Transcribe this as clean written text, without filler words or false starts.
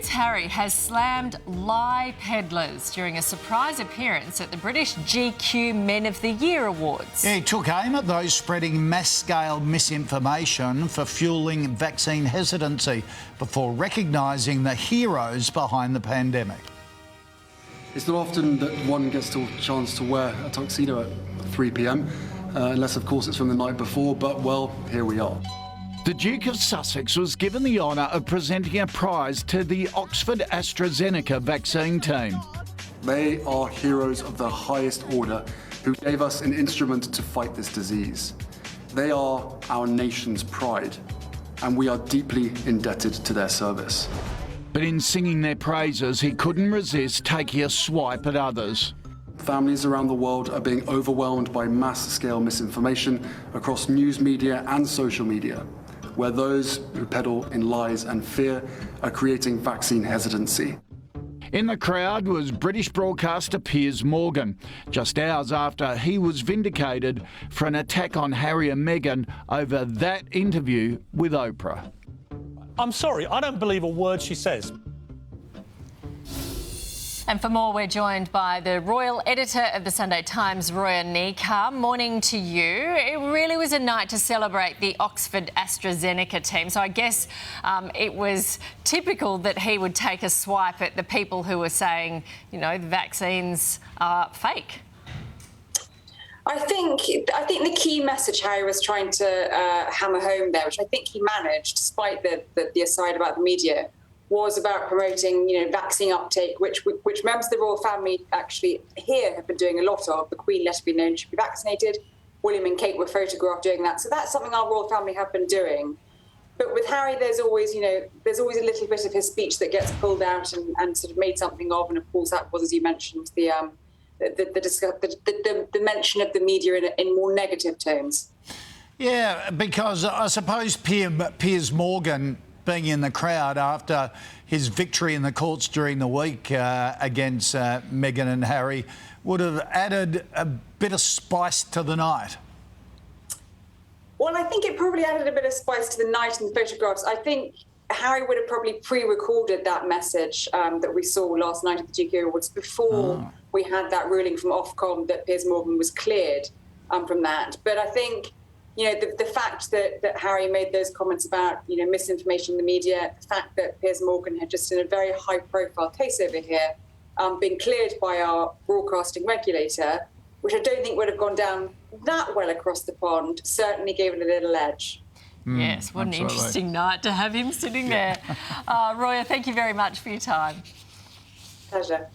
Prince Harry has slammed lie peddlers during a surprise appearance at the British GQ Men of the Year Awards. Yeah, he took aim at those spreading mass-scale misinformation for fuelling vaccine hesitancy before recognising the heroes behind the pandemic. It's not often that one gets the chance to wear a tuxedo at 3 p.m, unless, of course, it's from the night before, but, well, here we are. The Duke of Sussex was given the honour of presenting a prize to the Oxford AstraZeneca vaccine team. They are heroes of the highest order who gave us an instrument to fight this disease. They are our nation's pride, and we are deeply indebted to their service. But in singing their praises, he couldn't resist taking a swipe at others. Families around the world are being overwhelmed by mass-scale misinformation across news media and social media, where those who peddle in lies and fear are creating vaccine hesitancy. In the crowd was British broadcaster Piers Morgan, just hours after he was vindicated for an attack on Harry and Meghan over that interview with Oprah. I'm sorry, I don't believe a word she says. And for more, we're joined by the royal editor of the Sunday Times, Roya Nikar. Morning to you. It really was a night to celebrate the Oxford AstraZeneca team. So I guess it was typical that he would take a swipe at the people who were saying, you know, the vaccines are fake. I think the key message Harry was trying to hammer home there, which I think he managed, despite the aside about the media, was about promoting, you know, vaccine uptake, which members of the royal family actually here have been doing a lot of. The Queen let it be known she'd be vaccinated. William and Kate were photographed doing that. So that's something our royal family have been doing. But with Harry, there's always a little bit of his speech that gets pulled out and sort of made something of. And of course, that was, as you mentioned, the mention of the media in more negative tones. Yeah, because I suppose Piers Morgan, being in the crowd after his victory in the courts during the week against Meghan and Harry, would have added a bit of spice to the night. Well, I think it probably added a bit of spice to the night and the photographs. I think Harry would have probably pre-recorded that message that we saw last night at the GQ Awards before we had that ruling from Ofcom that Piers Morgan was cleared from that. But I think, you know, the fact that Harry made those comments about, you know, misinformation in the media, the fact that Piers Morgan had just in a very high-profile case over here been cleared by our broadcasting regulator, which I don't think would have gone down that well across the pond, certainly gave it a little edge. Yes, what an interesting night to have him sitting there. Roya, thank you very much for your time. Pleasure.